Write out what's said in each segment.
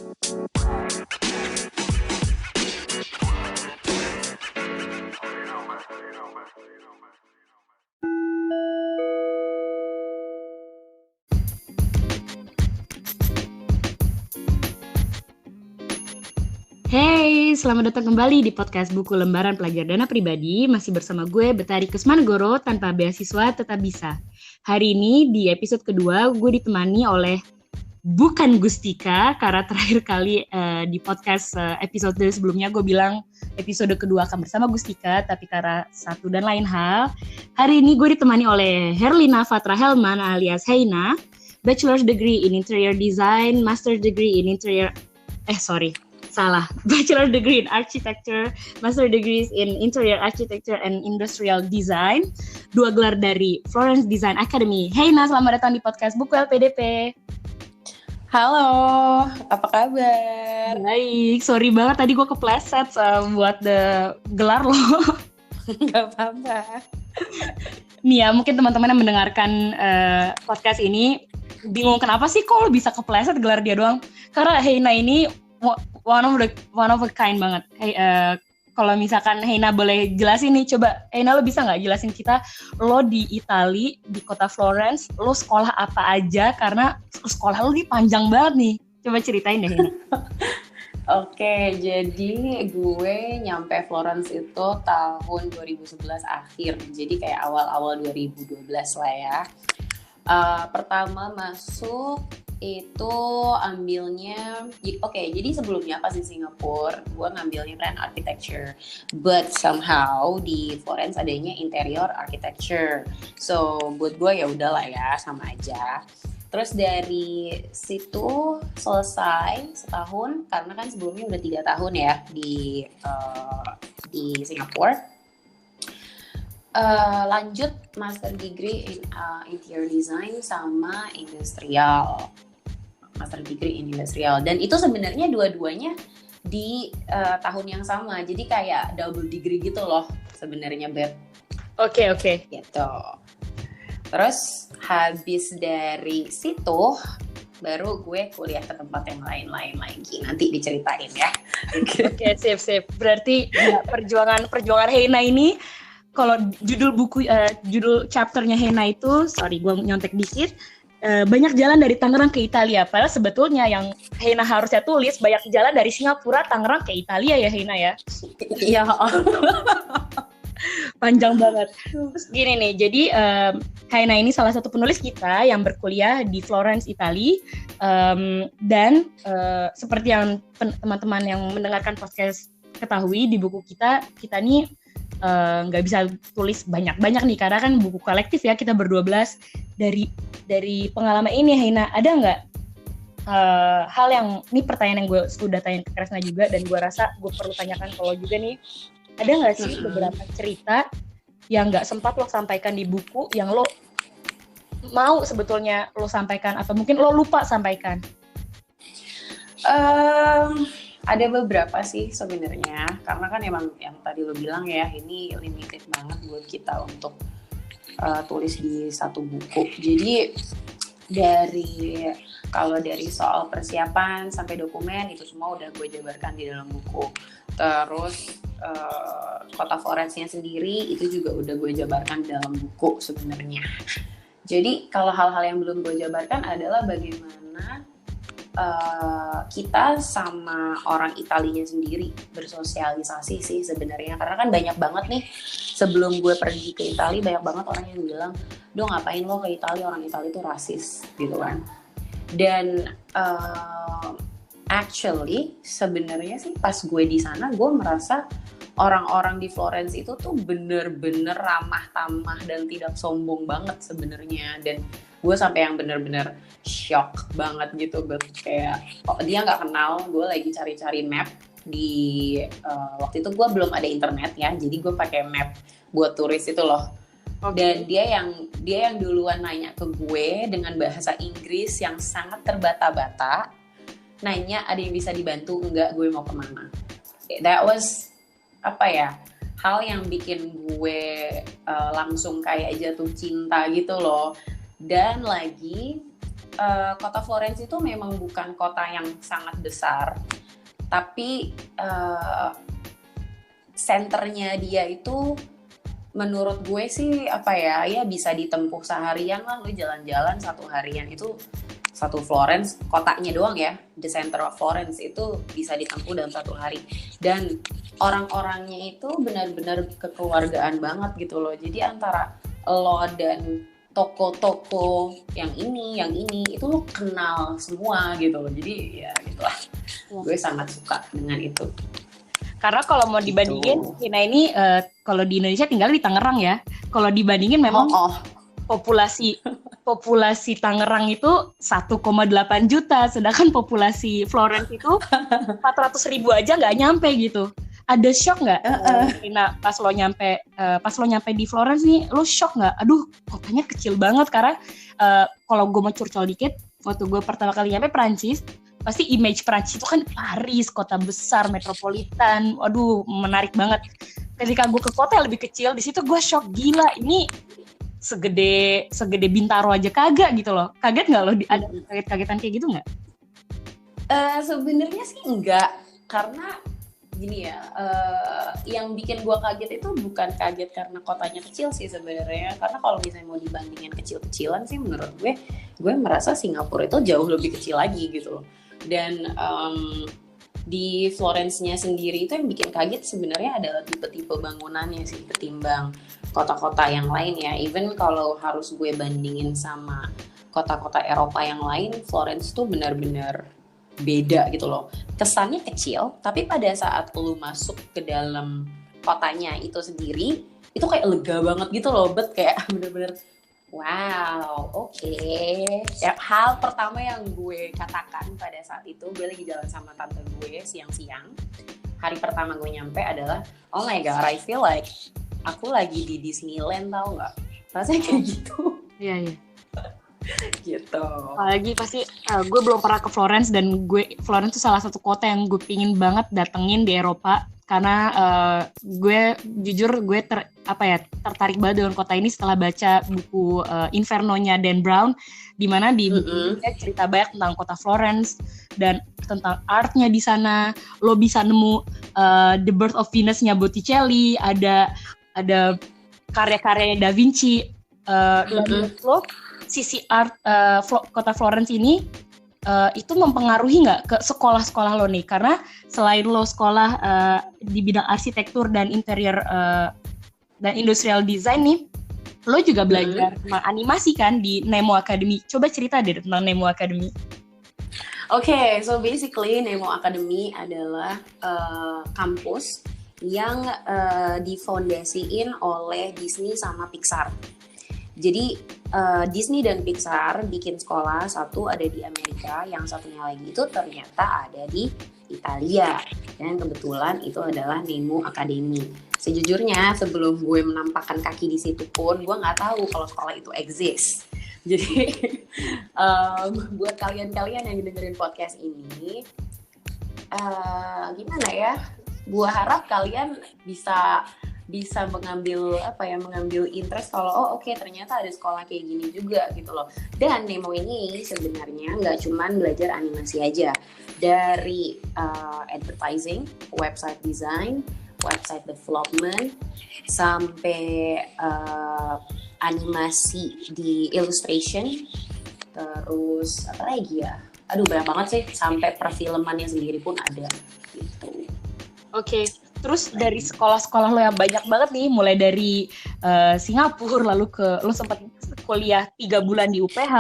Hey, selamat datang kembali di podcast Buku Lembaran Pelajar Dana Pribadi. Masih bersama gue, Betari Kusmanegoro, tanpa beasiswa tetap bisa. Hari ini di episode kedua, gue ditemani oleh bukan Gustika, karena terakhir kali di podcast episode sebelumnya gue bilang episode kedua akan bersama Gustika, tapi karena satu dan lain hal, hari ini gue ditemani oleh Herlina Fatra Helman alias Heina, Bachelor's Degree in Interior Design, Master's Degree in Bachelor degree in Architecture, Master degrees in Interior Architecture and Industrial Design, 2 gelar dari Florence Design Academy. Heina, selamat datang di podcast Buku LPDP. Halo, apa kabar? Baik, sorry banget tadi gue kepleset buat gelar lo. Gak apa-apa. Nih ya, mungkin teman-teman yang mendengarkan podcast ini bingung kenapa sih kok lo bisa kepleset gelar dia doang. Karena Heina ini one of a kind banget. Kalau misalkan Heina boleh jelasin nih, coba Heina lo bisa nggak jelasin kita, lo di Itali, di kota Florence, lo sekolah apa aja, karena sekolah lo ini panjang banget nih. Coba ceritain deh Heina. Oke, jadi gue nyampe Florence itu tahun 2011 akhir, jadi kayak awal-awal 2012 lah ya. Pertama masuk itu ambilnya, jadi sebelumnya pas di Singapura gue ngambilnya kan architecture, but somehow di Florence adanya interior architecture, so buat gue ya udahlah ya sama aja. Terus dari situ selesai setahun, karena kan sebelumnya udah 3 tahun ya di Singapura. Lanjut master degree in interior design sama master degree in industrial, dan itu sebenarnya dua-duanya di tahun yang sama, jadi kayak double degree gitu loh sebenarnya, Beb. Oke. Gitu. Terus habis dari situ baru gue kuliah ke tempat yang lain-lain lagi, nanti diceritain ya. Oke, sip. Berarti ya, perjuangan Heina ini, kalau judul chapternya Heina itu, sorry gue nyontek dikit, banyak jalan dari Tangerang ke Italia. Padahal sebetulnya yang Heina harusnya tulis banyak jalan dari Singapura, Tangerang ke Italia ya Heina ya. Iya. Panjang banget. Terus gini nih, jadi Heina ini salah satu penulis kita yang berkuliah di Florence, Italia, dan seperti yang teman-teman yang mendengarkan podcast ketahui, di buku kita nih nggak bisa tulis banyak-banyak nih, karena kan buku kolektif ya, kita ber-12. Dari pengalaman ini Heina, ada nggak hal yang, ini pertanyaan yang gue sudah tanya ke Kresna juga, dan gue rasa gue perlu tanyakan ke lo juga nih, ada nggak sih beberapa cerita yang nggak sempat lo sampaikan di buku, yang lo mau sebetulnya lo sampaikan, atau mungkin lo lupa sampaikan? Ada beberapa sih sebenarnya, karena kan emang yang tadi lo bilang ya, ini limited banget buat kita untuk tulis di satu buku. Jadi kalau dari soal persiapan sampai dokumen itu semua udah gue jabarkan di dalam buku. Terus kota Florence-nya sendiri itu juga udah gue jabarkan dalam buku sebenarnya. Jadi kalau hal-hal yang belum gue jabarkan adalah bagaimana kita sama orang Italinya sendiri bersosialisasi sih sebenarnya, karena kan banyak banget nih, sebelum gue pergi ke Italia banyak banget orang yang bilang, "Duh, ngapain lo ke Italia, orang Italia itu rasis," gitu kan. Dan actually sebenarnya sih pas gue di sana gue merasa orang-orang di Florence itu tuh bener-bener ramah tamah dan tidak sombong banget sebenarnya, dan gue sampai yang bener-bener shock banget gitu, kayak dia nggak kenal gue lagi cari-cari map di waktu itu gue belum ada internet ya, jadi gue pakai map buat turis itu loh. Dan dia yang duluan nanya ke gue dengan bahasa Inggris yang sangat terbata-bata, nanya ada yang bisa dibantu enggak, gue mau kemana. That was hal yang bikin gue langsung kayak jatuh cinta gitu loh. Dan lagi kota Florence itu memang bukan kota yang sangat besar, tapi senternya dia itu menurut gue sih ya bisa ditempuh seharian lah. Lu jalan-jalan satu harian itu satu Florence, kotanya doang ya, the center of Florence itu bisa ditempuh dalam satu hari. Dan orang-orangnya itu benar-benar kekeluargaan banget gitu loh. Jadi antara lo dan toko-toko yang ini itu lo kenal semua gitu loh. Jadi ya gitulah. Gue sangat suka dengan itu. Karena kalau mau dibandingin, China ini kalau di Indonesia tinggal di Tangerang ya. Kalau dibandingin memang populasi Tangerang itu 1,8 juta, sedangkan populasi Florence itu 400.000 aja nggak nyampe gitu. Ada shock nggak? Nah, pas lo nyampe di Florence nih, lo shock nggak? Aduh, kotanya kecil banget. Karena kalau gue mau curcol dikit, waktu gue pertama kali nyampe Prancis, pasti image Prancis itu kan Paris, kota besar, metropolitan. Waduh, menarik banget. Ketika gue ke kota yang lebih kecil, di situ gue shock, gila, ini segede Bintaro aja kagak gitu loh. Kaget nggak lo? Ada kaget-kagetan kayak gitu nggak? Sebenarnya sih enggak, karena gini ya, yang bikin gue kaget itu bukan kaget karena kotanya kecil sih sebenarnya. Karena kalau misalnya mau dibandingin kecil-kecilan sih, menurut gue merasa Singapura itu jauh lebih kecil lagi gitu loh. Dan di Florence-nya sendiri itu yang bikin kaget sebenarnya adalah tipe-tipe bangunannya sih, ketimbang kota-kota yang lain ya. Even kalau harus gue bandingin sama kota-kota Eropa yang lain, Florence tuh benar-benar beda gitu loh. Kesannya kecil, tapi pada saat lu masuk ke dalam kotanya itu sendiri, itu kayak lega banget gitu loh. Kayak bener-bener wow, oke. Ya, hal pertama yang gue katakan pada saat itu, gue lagi jalan sama tante gue siang-siang. Hari pertama gue nyampe adalah, oh my god, I feel like aku lagi di Disneyland, tau gak? Rasanya kayak gitu. Iya. Gitu. Apalagi pasti gue belum pernah ke Florence, dan Florence itu salah satu kota yang gue pingin banget datengin di Eropa. Karena gue jujur tertarik banget dengan kota ini setelah baca buku Inferno-nya Dan Brown, di mana di buku dia cerita banyak tentang kota Florence dan tentang artnya di sana. Lo bisa nemu The Birth of Venus-nya Botticelli, ada karya-karya Da Vinci. Dan lo sisi art kota Florence ini itu mempengaruhi nggak ke sekolah-sekolah lo nih? Karena selain lo sekolah di bidang arsitektur dan interior dan industrial design nih, lo juga belajar tentang animasi kan di Nemo Academy. Coba cerita deh tentang Nemo Academy. Oke, so basically Nemo Academy adalah kampus yang difondasiin oleh Disney sama Pixar. Jadi Disney dan Pixar bikin sekolah, satu ada di Amerika, yang satunya lagi itu ternyata ada di Italia. Dan kebetulan itu adalah Nemo Academy. Sejujurnya sebelum gue menampakkan kaki di situ pun, gue nggak tahu kalau sekolah itu exist. Jadi buat kalian-kalian yang dengerin podcast ini, gimana ya? Gue harap kalian bisa mengambil interest kalau oke, ternyata ada sekolah kayak gini juga gitu loh. Dan Nemo ini sebenarnya nggak cuman belajar animasi aja, dari advertising, website design, website development, sampai animasi di illustration, terus apa lagi ya? Aduh, banyak banget sih, sampai perfilmannya sendiri pun ada gitu. Oke. Terus dari sekolah-sekolah lo yang banyak banget nih, mulai dari Singapura, lalu lo sempat kuliah 3 bulan di UPH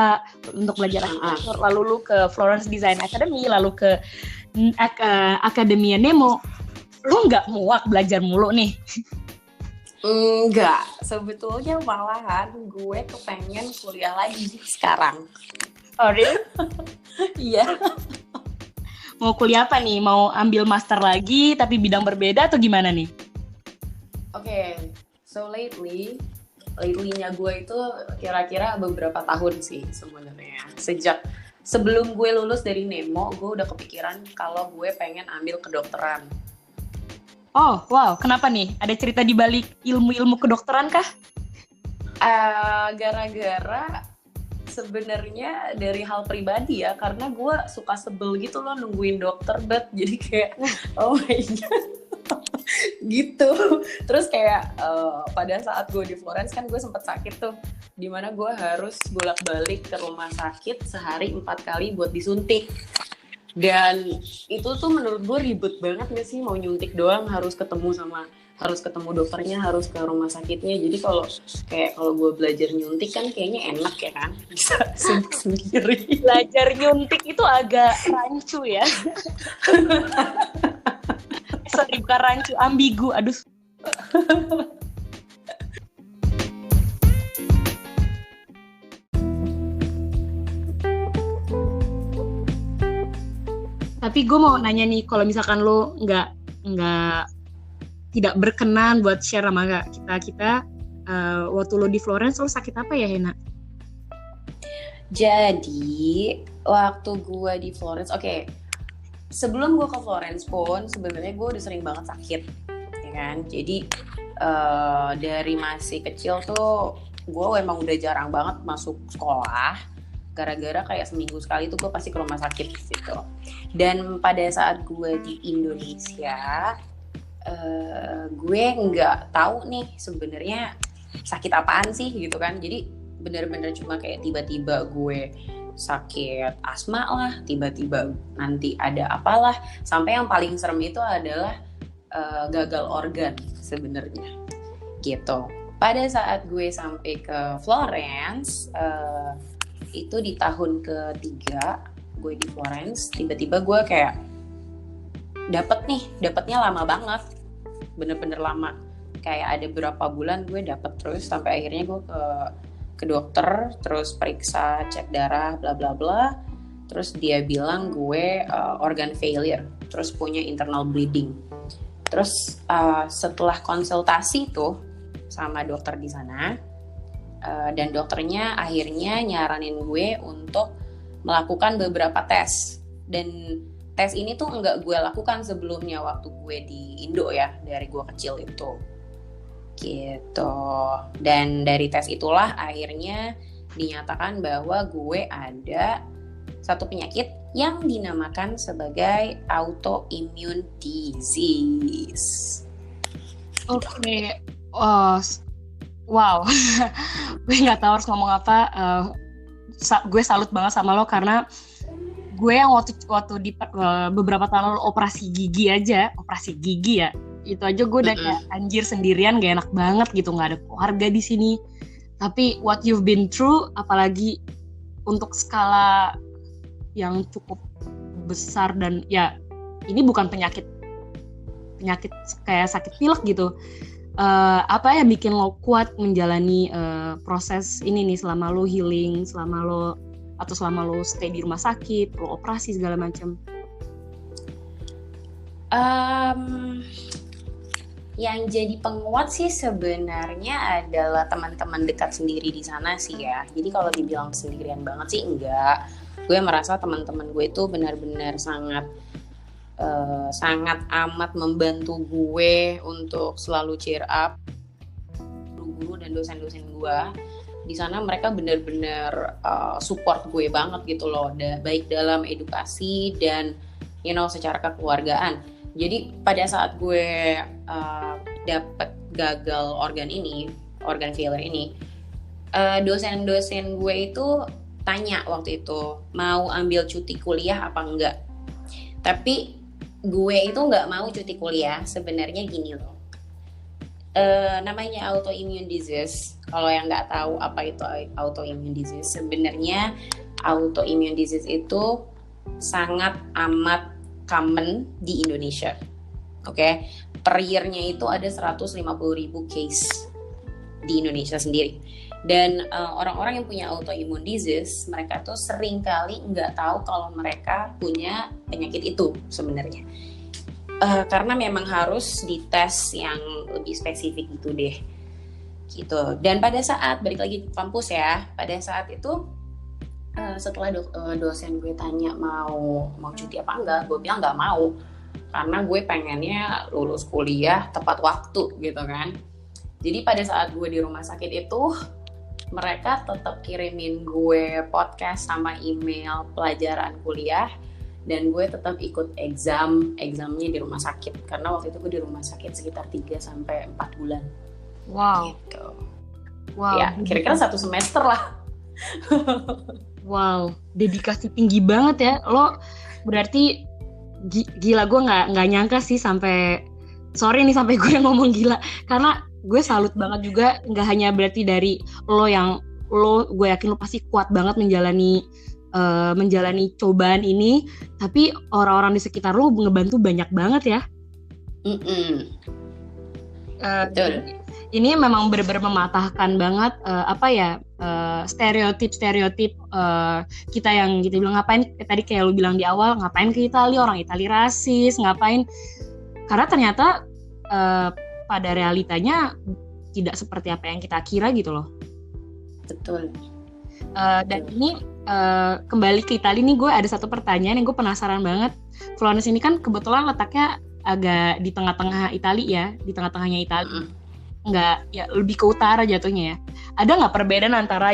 untuk belajar arsitektur, lalu lo ke Florence Design Academy, lalu ke Akademia Nemo. Lo nggak muak belajar mulu nih? Enggak, sebetulnya malahan gue kepengen kuliah lagi sekarang. Oh, really? Iya. Mau kuliah apa nih? Mau ambil master lagi tapi bidang berbeda atau gimana nih? Oke, so lately-nya gue itu kira-kira beberapa tahun sih sebenarnya. Sejak sebelum gue lulus dari Nemo, gue udah kepikiran kalau gue pengen ambil kedokteran. Oh, wow. Kenapa nih? Ada cerita di balik ilmu-ilmu kedokteran kah? Gara-gara sebenarnya dari hal pribadi ya, karena gue suka sebel gitu loh nungguin dokter jadi kayak oh my god gitu. Terus kayak pada saat gue di Florence kan gue sempet sakit tuh, dimana gue harus bolak-balik ke rumah sakit sehari 4 kali buat disuntik. Dan itu tuh menurut gue ribet banget gak sih, mau nyuntik doang harus ketemu dokternya, harus ke rumah sakitnya. Jadi kalau gue belajar nyuntik kan kayaknya enak ya kan, bisa suntik sendiri. Belajar nyuntik itu agak rancu ya. Sorry, bukan rancu, ambigu. Aduh. Tapi gue mau nanya nih, kalau misalkan lo tidak berkenan buat share sama kita waktu lo di Florence, lo sakit apa ya, Hena? Jadi waktu gue di Florence, sebelum gue ke Florence pun sebenarnya gue udah sering banget sakit, ya kan? Jadi dari masih kecil tuh gue emang udah jarang banget masuk sekolah, gara-gara kayak seminggu sekali tuh gue pasti ke rumah sakit gitu. Dan pada saat gue di Indonesia, gue nggak tahu nih sebenarnya sakit apaan sih gitu kan. Jadi bener-bener cuma kayak tiba-tiba gue sakit asma lah, tiba-tiba nanti ada apalah, sampai yang paling serem itu adalah gagal organ sebenarnya gitu. Pada saat gue sampai ke Florence, itu di tahun ketiga gue di Florence, tiba-tiba gue kayak dapetnya lama banget, bener-bener lama, kayak ada berapa bulan gue dapet terus, sampai akhirnya gue ke dokter, terus periksa, cek darah, bla bla bla, terus dia bilang gue organ failure, terus punya internal bleeding. Terus setelah konsultasi tuh sama dokter di sana, dan dokternya akhirnya nyaranin gue untuk melakukan beberapa tes. Dan tes ini tuh nggak gue lakukan sebelumnya waktu gue di Indo ya, dari gue kecil itu gitu. Dan dari tes itulah akhirnya dinyatakan bahwa gue ada satu penyakit yang dinamakan sebagai autoimmune disease. Oke. Wow. Gue nggak tahu harus ngomong apa. Gue salut banget sama lo, karena gue yang waktu di beberapa tahun lalu operasi gigi ya, itu aja gue udah kayak anjir, sendirian gak enak banget gitu, nggak ada keluarga di sini. Tapi what you've been through, apalagi untuk skala yang cukup besar, dan ya ini bukan penyakit kayak sakit pilek gitu. Apa yang bikin lo kuat menjalani proses ini nih, selama lo healing, selama lo stay di rumah sakit, lo operasi segala macam? Yang jadi penguat sih sebenarnya adalah teman-teman dekat sendiri di sana sih ya. Jadi kalau dibilang sendirian banget sih enggak. Gue merasa teman-teman gue itu benar-benar sangat amat membantu gue untuk selalu cheer up. Guru-guru dan dosen-dosen gue di sana, mereka benar-benar support gue banget gitu loh, baik dalam edukasi dan secara kekeluargaan. Jadi pada saat gue dapet gagal organ failure ini, dosen-dosen gue itu tanya waktu itu mau ambil cuti kuliah apa enggak. Tapi gue itu nggak mau cuti kuliah. Sebenarnya gini loh, namanya autoimmune disease. Kalau yang nggak tahu apa itu autoimmune disease, sebenarnya autoimmune disease itu sangat amat common di Indonesia. Oke, per year-nya itu ada 150.000 case di Indonesia sendiri. Dan orang-orang yang punya autoimmune disease, mereka tuh sering kali nggak tahu kalau mereka punya penyakit itu sebenarnya. Karena memang harus dites yang lebih spesifik gitu deh. Gitu. Dan pada saat balik lagi ke kampus ya, pada saat itu setelah dosen gue tanya mau cuti apa enggak, gue bilang nggak mau, karena gue pengennya lulus kuliah tepat waktu gitu kan. Jadi pada saat gue di rumah sakit itu, mereka tetap kirimin gue podcast sama email pelajaran kuliah, dan gue tetap ikut examnya di rumah sakit, karena waktu itu gue di rumah sakit sekitar 3-4 bulan. Wow. Gitu. Wow. Ya, kira-kira 1 semester lah. Wow, dedikasi tinggi banget ya. Lo berarti gila, gue nggak nyangka sih sampai sorry nih sampai gue ngomong gila, karena gue salut banget juga. Nggak hanya berarti dari lo gue yakin lo pasti kuat banget menjalani cobaan ini, tapi orang-orang di sekitar lo ngebantu banyak banget ya. Betul. Ini memang benar-benar mematahkan banget stereotip kita yang gitu bilang, ngapain tadi kayak lu bilang di awal, ngapain ke Italia, orang Italia rasis, ngapain, karena ternyata pada realitanya tidak seperti apa yang kita kira gitu loh. Betul. Dan ini kembali ke Italia nih, gue ada satu pertanyaan yang gue penasaran banget. Florence ini kan kebetulan letaknya agak di tengah-tengah Italia ya, di tengah-tengahnya Italia. Nggak, ya lebih ke utara jatuhnya ya. Ada nggak perbedaan antara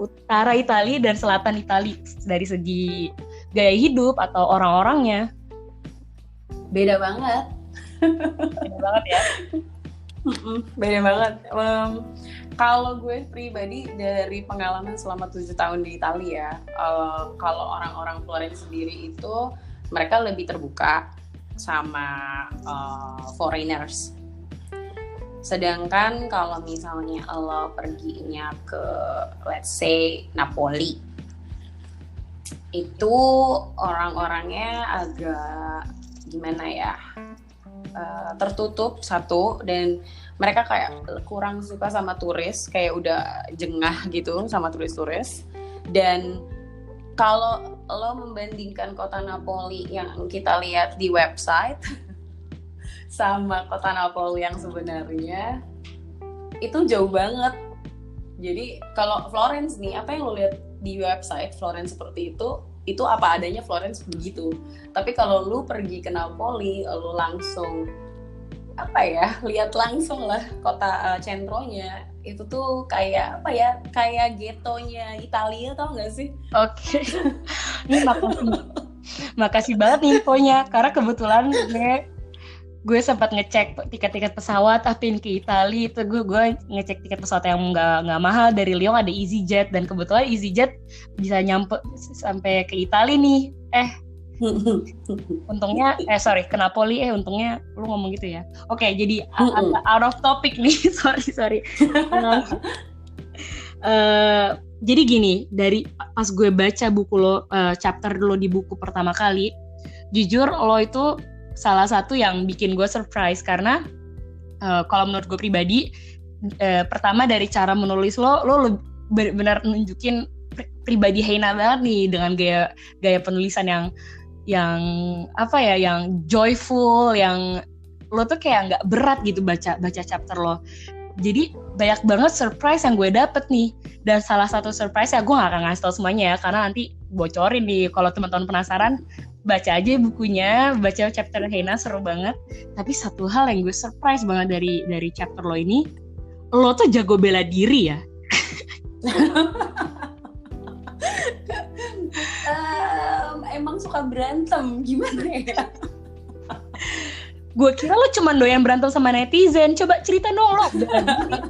utara Italia dan selatan Italia dari segi gaya hidup atau orang-orangnya? Beda banget. Beda banget ya. Beda banget. Kalau gue pribadi dari pengalaman selama 7 tahun di Italia, kalau orang-orang Florence sendiri itu mereka lebih terbuka sama foreigners. Sedangkan kalau misalnya lo perginya ke let's say Napoli, itu orang-orangnya agak gimana ya, tertutup satu, dan mereka kayak kurang suka sama turis, kayak udah jengah gitu sama turis-turis. Dan kalau lo membandingkan kota Napoli yang kita lihat di website sama kota Napoli yang sebenarnya, itu jauh banget. Jadi kalau Florence nih, apa yang lo lihat di website Florence seperti itu apa adanya Florence begitu. Tapi kalau lo pergi ke Napoli, lo langsung lihat langsung lah kota centronya, itu tuh kayak kayak ghettonya Italia, tau gak sih? Oke. Ini makasih banget nih infonya, karena kebetulan gue sempat ngecek tiket pesawat pin ke Italia. Itu gue ngecek tiket pesawat yang nggak mahal dari Lyon, ada EasyJet, dan kebetulan EasyJet bisa nyampe sampai ke Italia nih. Untungnya ke Napoli, untungnya lu ngomong gitu ya. Oke, jadi out of topic nih. sorry. Jadi gini, dari pas gue baca buku lo, chapter lo di buku pertama kali, jujur lo itu salah satu yang bikin gue surprise, karena kalau menurut gue pribadi, pertama dari cara menulis lo benar nunjukin pribadi Heina banget nih, dengan gaya penulisan yang joyful, yang lo tuh kayak nggak berat gitu baca chapter lo. Jadi banyak banget surprise yang gue dapet nih, dan salah satu surprise ya, gue nggak akan ngasih tau semuanya ya, karena nanti bocorin nih. Kalau teman-teman penasaran, baca aja bukunya, baca chapter Heina, seru banget. Tapi satu hal yang gue surprise banget dari chapter lo ini, lo tuh jago bela diri ya. Emang suka berantem, gimana ya? Gue kira lo cuma doyan berantem sama netizen. Coba cerita dong lo bela diri.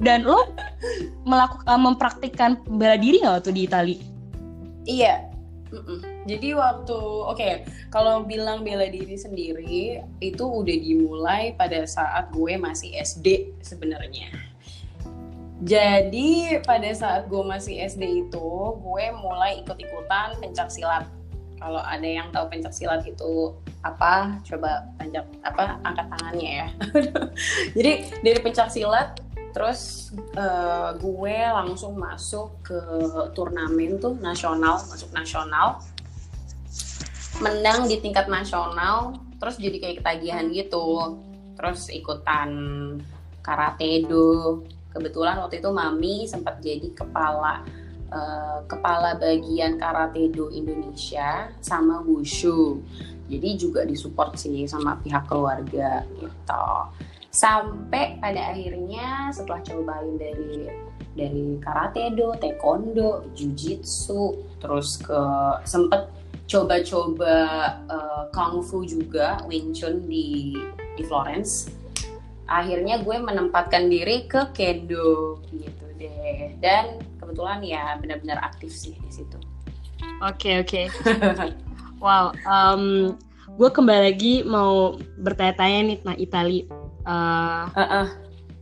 Dan lo mempraktikkan bela diri nggak waktu di Italia? Iya. Jadi kalau bilang bela diri sendiri itu udah dimulai pada saat gue masih SD sebenarnya. Jadi pada saat gue masih SD itu, gue mulai ikut-ikutan pencak silat. Kalau ada yang tahu pencak silat itu apa, coba angkat tangannya ya. Jadi dari pencak silat, terus gue langsung masuk ke turnamen tuh masuk nasional, menang di tingkat nasional, terus jadi kayak ketagihan gitu. Terus ikutan karate do. Kebetulan waktu itu mami sempat jadi kepala bagian karate do Indonesia sama wushu. Jadi juga disupport sih sama pihak keluarga gitu. Sampai pada akhirnya setelah cobain dari karate do, taekwondo, jujitsu, terus sempet coba-coba kungfu juga, Wing Chun di Florence. Akhirnya gue menempatkan diri ke kendo gitu deh. Dan kebetulan ya benar-benar aktif sih di situ. Oke. Wow, gue kembali lagi mau bertanya-tanya nih tentang Itali.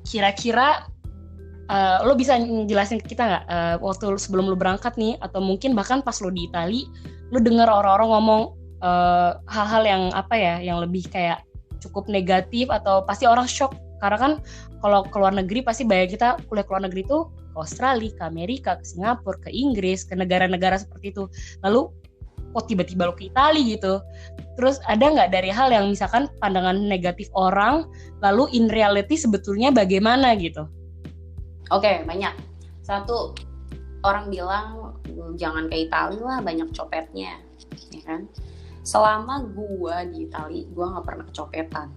Kira-kira lo bisa jelasin ke kita nggak waktu sebelum lo berangkat nih, atau mungkin bahkan pas lo di Itali, lo dengar orang-orang ngomong hal-hal yang apa ya, yang lebih kayak cukup negatif, atau pasti orang shock karena kan kalau ke luar negeri pasti banyak kita kuliah ke luar negeri tuh ke Australia, ke Amerika, ke Singapura, ke Inggris, ke negara-negara seperti itu. Lalu kok tiba-tiba lo ke Itali gitu. Terus ada nggak dari hal yang misalkan pandangan negatif orang, lalu in reality sebetulnya bagaimana gitu? Oke, banyak. Satu, orang bilang jangan ke Itali lah, banyak copetnya, ya kan? Selama gue di Itali, gue nggak pernah kecopetan.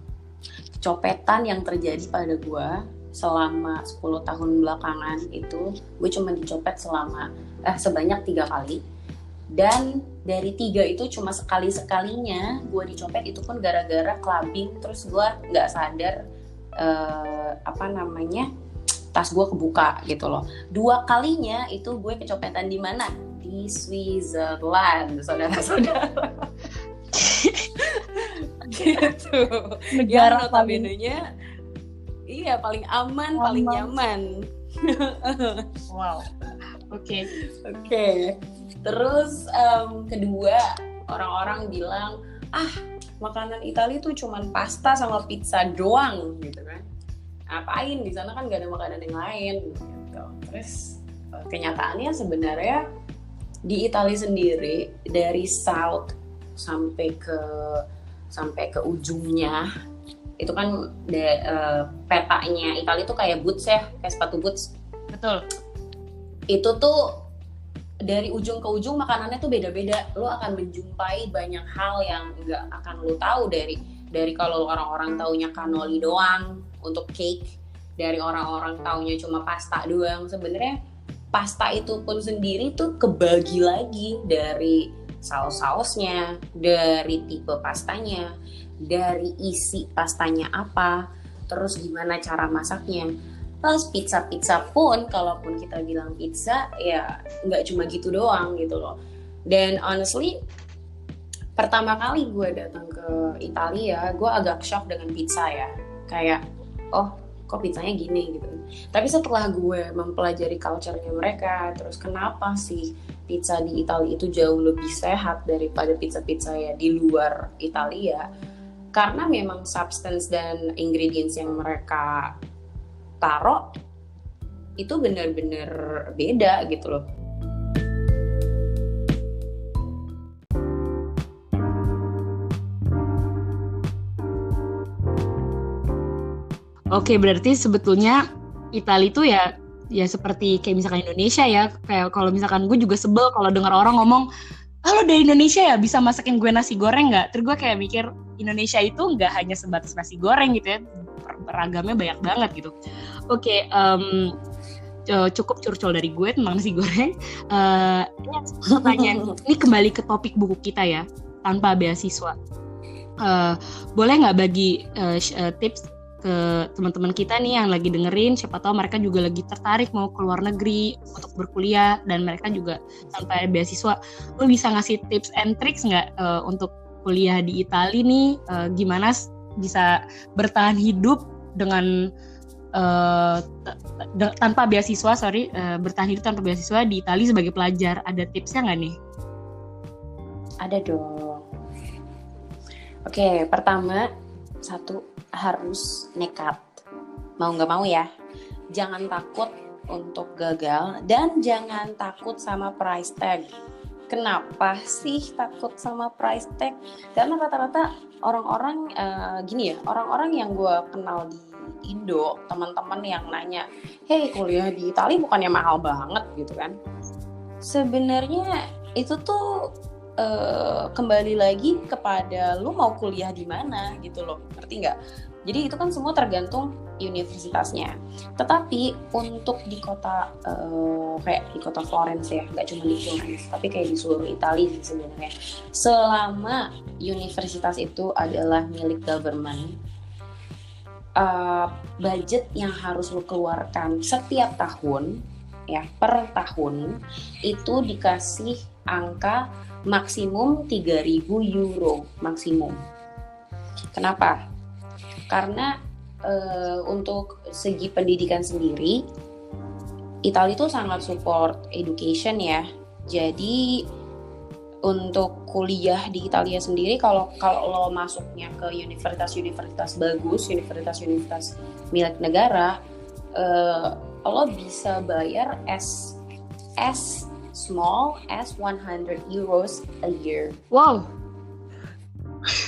Kecopetan yang terjadi pada gue selama 10 tahun belakangan itu, gue cuma dicopet sebanyak 3 kali. Dan dari 3 itu cuma sekali-sekalinya gue dicopet, itu pun gara-gara clubbing, terus gue nggak sadar tas gue kebuka gitu loh. 2 kalinya itu gue kecopetan di mana? Di Switzerland, saudara-saudara. Gitu. Negara notabene-nya iya paling aman, paling nyaman. Wow. Oke. Terus kedua, orang-orang bilang makanan Italia tuh cuman pasta sama pizza doang gitu kan. Ngapain di sana kan gak ada makanan yang lain gitu. Terus kenyataannya sebenarnya di Italia sendiri dari south sampai ke ujungnya itu kan petanya Italia tuh kayak boots ya, kayak sepatu boots. Betul. Itu tuh dari ujung ke ujung makanannya tuh beda-beda. Lo akan menjumpai banyak hal yang nggak akan lo tahu dari kalau orang-orang taunya cannoli doang untuk cake, dari orang-orang taunya cuma pasta doang. Sebenarnya pasta itu pun sendiri tuh kebagi lagi dari saus-sausnya, dari tipe pastanya, dari isi pastanya apa, terus gimana cara masaknya. Terus pizza pun, kalaupun kita bilang pizza, ya nggak cuma gitu doang gitu loh. Dan honestly, pertama kali gue datang ke Italia, gue agak shock dengan pizza ya. Kayak, kok pizzanya gini gitu. Tapi setelah gue mempelajari culture-nya mereka, terus kenapa sih pizza di Italia itu jauh lebih sehat daripada pizza-pizza ya di luar Italia. Karena memang substance dan ingredients yang mereka taruh itu benar-benar beda gitu loh. Oke, berarti sebetulnya Italia itu ya seperti kayak misalkan Indonesia ya. Kayak kalau misalkan gue juga sebel kalau dengar orang ngomong, lo dari Indonesia ya bisa masakin gue nasi goreng nggak? Terus gue kayak mikir Indonesia itu nggak hanya sebatas nasi goreng gitu ya, beragamnya banyak banget gitu. Oke, cukup curcol dari gue tentang nasi goreng. Ini pertanyaan, ini kembali ke topik buku kita ya, tanpa beasiswa. Boleh nggak bagi tips ke teman-teman kita nih yang lagi dengerin, siapa tahu mereka juga lagi tertarik mau ke luar negeri untuk berkuliah dan mereka juga tanpa beasiswa. Lo bisa ngasih tips and tricks nggak untuk kuliah di Italia nih, gimana bisa bertahan hidup dengan tanpa beasiswa, bertahan hidup tanpa beasiswa di Italia sebagai pelajar? Ada tipsnya nggak nih? Ada dong. Oke, pertama, satu, harus nekat. Mau nggak mau ya, jangan takut untuk gagal dan jangan takut sama price tag. Kenapa sih takut sama price tag? Karena rata-rata orang-orang gini ya, orang-orang yang gue kenal di Indo, teman-teman yang nanya, hey kuliah di Italia bukannya mahal banget gitu kan? Sebenarnya itu tuh kembali lagi kepada lu mau kuliah di mana gitu loh, ngerti nggak? Jadi itu kan semua tergantung universitasnya. Tetapi untuk di kota kayak di kota Florence ya, nggak cuma di Florence, tapi kayak di seluruh Italia sebenarnya. Selama universitas itu adalah milik government, budget yang harus lo keluarkan setiap tahun ya, per tahun itu dikasih angka maksimum 3.000 euro maksimum. Kenapa? Karena untuk segi pendidikan sendiri, Italia itu sangat support education ya. Jadi untuk kuliah di Italia sendiri, kalau lo masuknya ke universitas-universitas bagus, universitas-universitas milik negara, lo bisa bayar as small as 100 euros a year. Wow.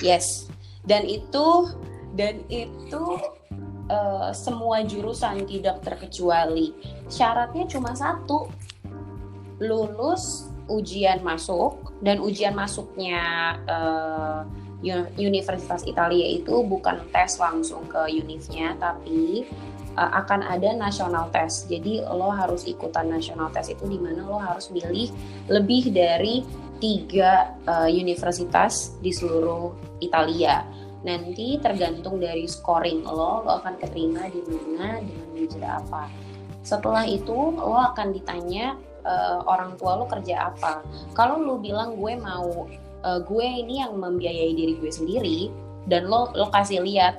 Yes. Dan itu semua jurusan tidak terkecuali. Syaratnya cuma satu, lulus ujian masuk, dan ujian masuknya Universitas Italia itu bukan tes langsung ke univnya, tapi akan ada national test. Jadi lo harus ikutan national test itu, di mana lo harus milih lebih dari 3 universitas di seluruh Italia. Nanti tergantung dari scoring lo akan keterima di mana dengan major apa. Setelah itu lo akan ditanya orang tua lo kerja apa. Kalau lo bilang gue ini yang membiayai diri gue sendiri, dan lo kasih lihat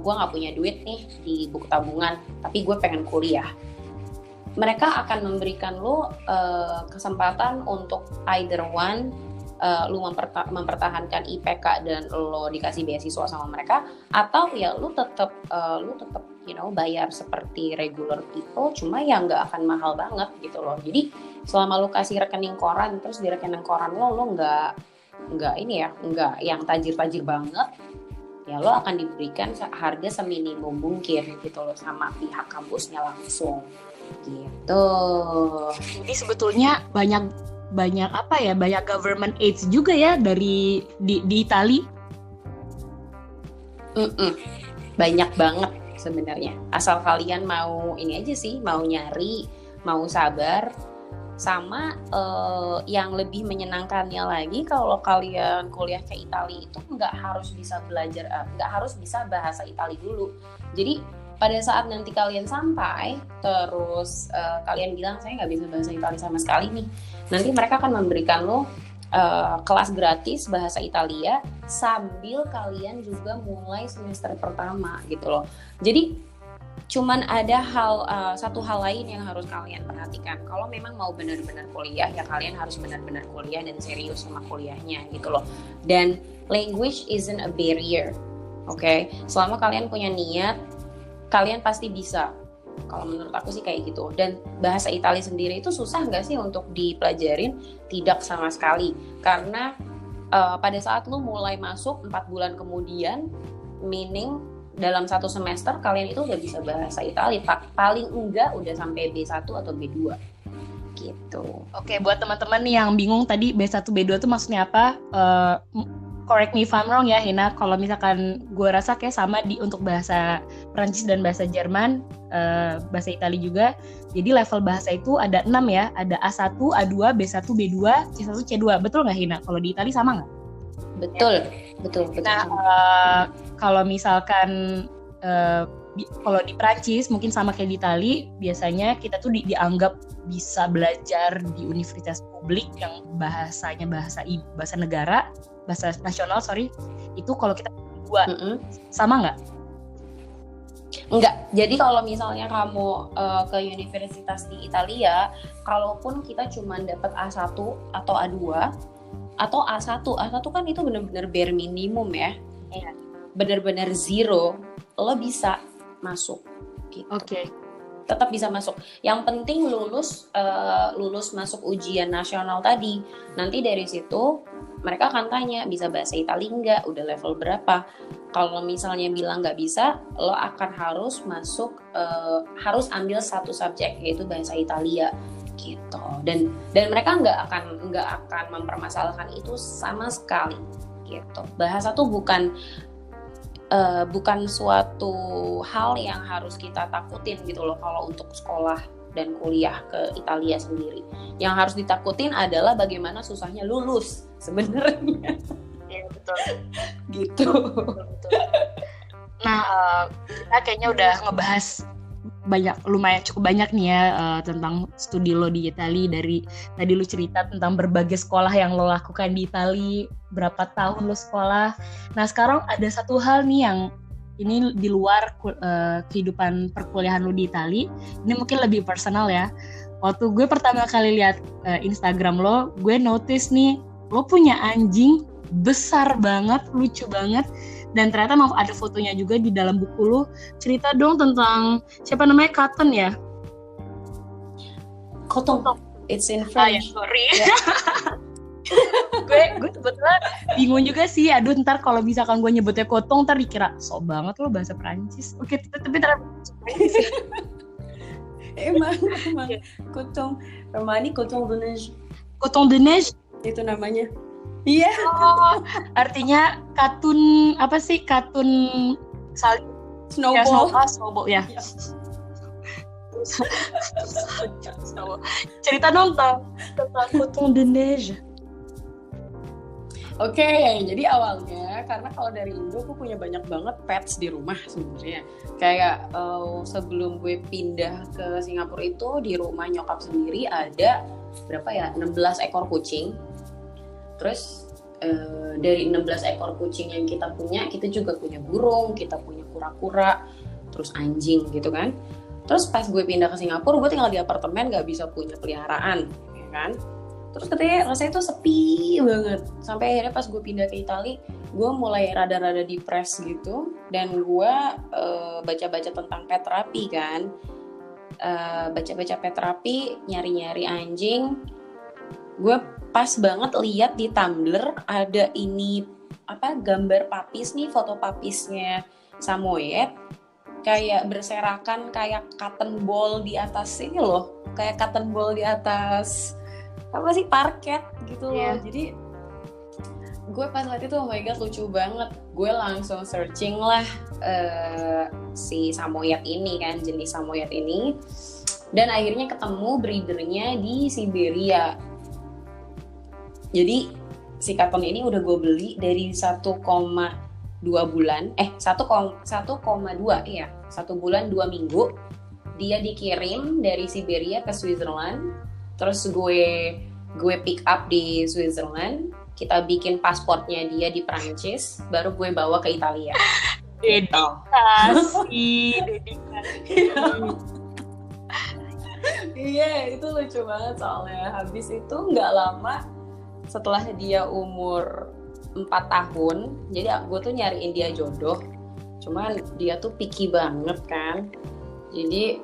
gue nggak punya duit nih di buku tabungan, tapi gue pengen kuliah, mereka akan memberikan lo kesempatan untuk either one, lu mempertahankan IPK dan lo dikasih beasiswa sama mereka, atau ya lu tetap bayar seperti regular people, cuma ya nggak akan mahal banget gitu loh. Jadi selama lu kasih rekening koran, terus di rekening koran lo nggak yang tajir-tajir banget, ya lo akan diberikan harga seminimum mungkin gitu loh sama pihak kampusnya langsung gitu. Jadi sebetulnya banyak government aids juga ya di Itali. Banyak banget sebenarnya, asal kalian mau ini aja sih, mau nyari, mau sabar. Sama yang lebih menyenangkannya lagi, kalau kalian kuliah ke Italia itu nggak harus bisa bahasa Italia dulu. Jadi pada saat nanti kalian sampai, terus kalian bilang saya nggak bisa bahasa Italia sama sekali nih, nanti mereka akan memberikan lo kelas gratis bahasa Italia sambil kalian juga mulai semester pertama gitu loh. Jadi cuman ada satu hal lain yang harus kalian perhatikan. Kalau memang mau benar-benar kuliah, ya kalian harus benar-benar kuliah dan serius sama kuliahnya gitu loh. Dan language isn't a barrier, okay? Selama kalian punya niat, kalian pasti bisa. Kalau menurut aku sih kayak gitu. Dan bahasa Italia sendiri itu susah nggak sih untuk dipelajarin? Tidak sama sekali. Karena pada saat lu mulai masuk 4 bulan kemudian, meaning dalam 1 semester kalian itu udah bisa bahasa Italia. Paling enggak udah sampai B1 atau B2 gitu. Oke, buat teman-teman nih yang bingung tadi B1 B2 itu maksudnya apa, correct me if I'm wrong ya Hina. Kalau misalkan gue rasa kayak sama untuk bahasa Prancis dan bahasa Jerman, bahasa Italia juga. Jadi level bahasa itu ada 6 ya, ada A1, A2, B1, B2, C1, C2. Betul nggak Hina? Kalau di Italia sama nggak? Betul. Nah, kalau misalkan kalau di Prancis mungkin sama kayak di Itali, biasanya kita tuh dianggap bisa belajar di universitas publik yang bahasanya bahasa negara, bahasa nasional, itu kalau kita dua. Sama nggak? Enggak. Jadi kalau misalnya kamu ke universitas di Italia, kalaupun kita cuma dapat A1 atau A2 atau A1 kan itu benar-benar bare minimum ya. Iya. Benar-benar zero, lo bisa masuk gitu. Oke. Tetap bisa masuk. Yang penting lulus masuk ujian nasional tadi. Nanti dari situ mereka akan tanya bisa bahasa Italia enggak, udah level berapa. Kalau misalnya bilang nggak bisa, lo akan harus ambil 1 subjek, yaitu bahasa Italia gitu. Dan mereka nggak akan mempermasalahkan itu sama sekali gitu. Bahasa tuh bukan suatu hal yang harus kita takutin gitu loh kalau untuk sekolah dan kuliah ke Italia sendiri. Yang harus ditakutin adalah bagaimana susahnya lulus sebenarnya. Iya betul. Gitu. Betul. Nah, kita kayaknya udah ngebahas lumayan cukup banyak nih ya tentang studi lo di Italia. Dari tadi lo cerita tentang berbagai sekolah yang lo lakukan di Italia, berapa tahun lo sekolah. Nah sekarang ada satu hal nih yang ini di luar kehidupan perkuliahan lo di Italia. Ini mungkin lebih personal ya. Waktu gue pertama kali lihat Instagram lo, gue notice nih lo punya anjing besar banget, lucu banget. Dan ternyata ada fotonya juga di dalam buku lu. Cerita dong tentang siapa namanya, Cotton ya? Cotton. It's in French. Sorry. gue sebetulnya bingung juga sih. Aduh, ntar kalau misalkan gue nyebutnya Cotton, ntar dikira sok banget lo bahasa Prancis. Oke, tapi ntar emang Cotton. Romani Cotton de Neige. Cotton de Neige itu namanya. Iya. Oh, artinya katun apa sih? Katun salju. Snowball. Snowball ya. Cerita dong tentang Cotton de Neige. Oke, jadi awalnya karena kalau dari Indo aku punya banyak banget pets di rumah sebenarnya. Kayak sebelum gue pindah ke Singapura itu di rumah nyokap sendiri ada berapa ya? 16 ekor kucing. Terus dari 16 ekor kucing yang kita punya, kita juga punya burung, kita punya kura-kura, terus anjing gitu kan. Terus pas gue pindah ke Singapura, gue tinggal di apartemen, gak bisa punya peliharaan, ya kan. Terus katanya rasanya tuh sepi banget. Sampai akhirnya pas gue pindah ke Italia, gue mulai rada-rada depres gitu. Dan gue baca-baca tentang pet terapi kan. Baca-baca pet terapi, nyari-nyari anjing. Gue pas banget lihat di Tumblr ada ini gambar papis nih, foto papisnya Samoyed kayak berserakan kayak cotton ball di atas ini loh, kayak cotton ball di atas apa sih, parket gitu loh. Jadi gue pas lihat itu, oh my god, lucu banget. Gue langsung searching lah si Samoyed ini kan, jenis Samoyed ini, dan akhirnya ketemu breedernya di Siberia. Jadi si Cotton ini udah gue beli dari 1,2 bulan, 1,2 iya, 1 bulan 2 minggu. Dia dikirim dari Siberia ke Switzerland. Terus gue pick up di Switzerland. Kita bikin pasportnya dia di Prancis, baru gue bawa ke Italia. Dedikasi. Iya, itu lucu banget soalnya. Habis itu nggak lama setelah dia umur 4 tahun, jadi gue tuh nyariin dia jodoh, cuman dia tuh picky banget kan. Jadi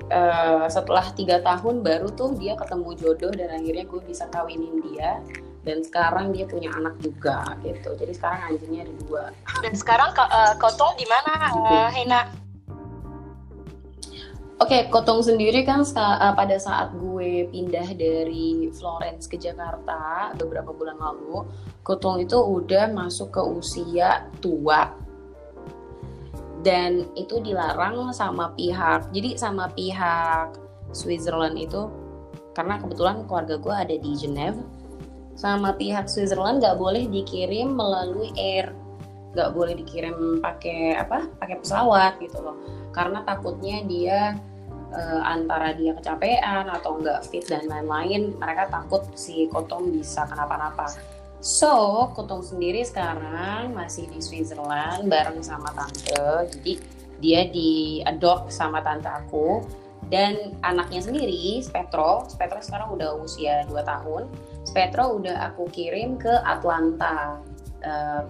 setelah 3 tahun baru tuh dia ketemu jodoh, dan akhirnya gue bisa kawinin dia, dan sekarang dia punya anak juga gitu. Jadi sekarang anjingnya ada 2. Dan sekarang Cotton di mana, Hena? Oke, Cotton sendiri kan pada saat gue pindah dari Florence ke Jakarta beberapa bulan lalu, Cotton itu udah masuk ke usia tua. Dan itu dilarang sama pihak Switzerland itu, karena kebetulan keluarga gue ada di Geneva. Sama pihak Switzerland nggak boleh dikirim melalui air, nggak boleh dikirim pakai pesawat gitu loh, karena takutnya dia antara dia kecapean atau nggak fit dan lain-lain. Mereka takut si Cotton bisa kenapa-napa. So Cotton sendiri sekarang masih di Switzerland bareng sama tante. Jadi dia di-adopt sama tante aku. Dan anaknya sendiri, Spetro sekarang udah usia 2 tahun. Spetro udah aku kirim ke Atlanta,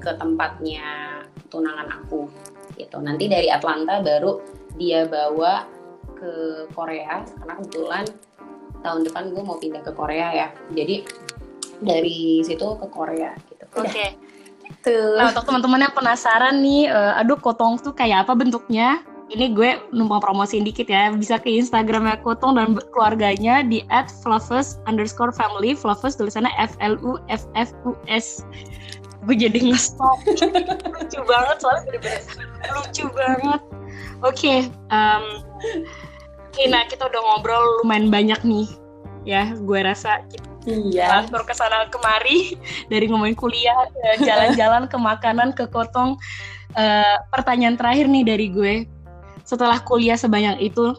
ke tempatnya tunangan aku gitu. Nanti dari Atlanta baru dia bawa ke Korea, karena kebetulan tahun depan gue mau pindah ke Korea ya. Jadi dari situ ke Korea gitu. Oke. Nah, untuk teman-teman yang penasaran nih, Cotton tuh kayak apa bentuknya? ini gue numpang promosiin dikit ya. Bisa ke Instagramnya Kotong dan keluarganya di @fluffus_family. Fluffus tulisannya FLUFFUS. Gue jadi nge-stop. Lucu banget soalnya bener-bener lucu banget. Oke, nah kita udah ngobrol lumayan banyak nih. Ya, gue rasa kita transfer ke sana kemari dari ngomongin kuliah, jalan-jalan ke makanan, ke Kotong. Pertanyaan terakhir nih dari gue, setelah kuliah sebanyak itu,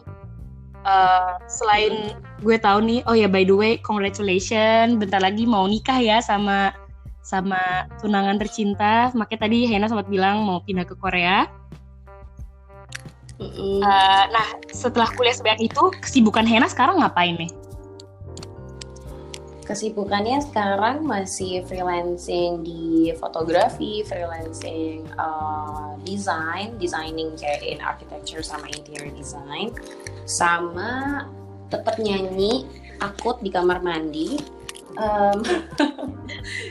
selain gue tahu nih, oh ya by the way, congratulations, bentar lagi mau nikah ya sama tunangan tercinta. Makanya tadi Hena sempat bilang mau pindah ke Korea. Nah, setelah kuliah sebanyak itu, kesibukan Hena sekarang ngapain nih? Kesibukannya sekarang masih freelancing di fotografi, freelancing designing kayak in architecture sama interior design, sama tetap nyanyi akut di kamar mandi,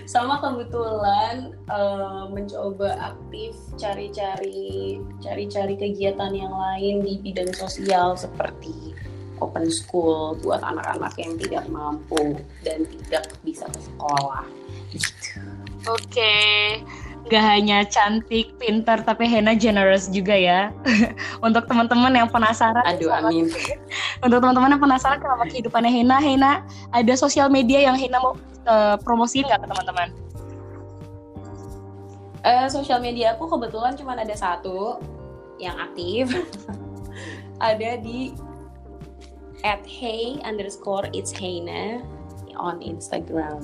sama kebetulan mencoba aktif cari-cari kegiatan yang lain di bidang sosial seperti open school buat anak-anak yang tidak mampu dan tidak bisa ke sekolah gitu. Oke, gak hanya cantik, pintar, tapi Hena generous juga ya. Untuk teman-teman yang penasaran, amin. Untuk teman-teman yang penasaran kenapa kehidupannya Hena ada sosial media yang Hena mau promosiin nggak ke teman-teman? Sosial media aku kebetulan cuma ada satu yang aktif. Ada di @hey_it's_Hena on Instagram.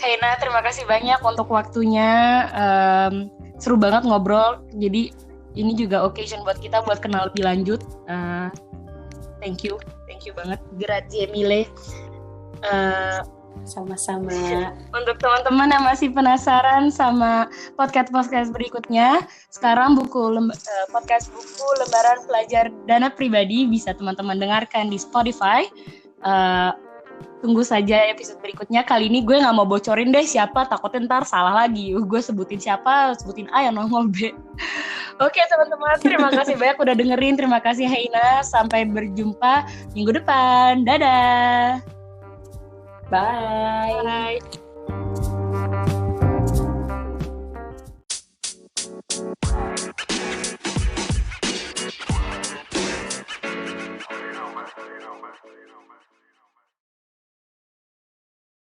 Hena, terima kasih banyak untuk waktunya. Seru banget ngobrol. Jadi ini juga occasion buat kita buat kenal lebih lanjut. Thank you banget. Grazie mille. Sama-sama. Untuk teman-teman yang masih penasaran sama podcast berikutnya, sekarang podcast buku lembaran pelajar dana pribadi bisa teman-teman dengarkan di Spotify. Tunggu saja episode berikutnya. Kali ini gue nggak mau bocorin deh siapa, takutnya ntar salah lagi. Gue sebutin siapa, sebutin A yang nongol B. Oke teman-teman, terima kasih banyak udah dengerin. Terima kasih Hena. Sampai berjumpa minggu depan. Dadah. Bye. Bye.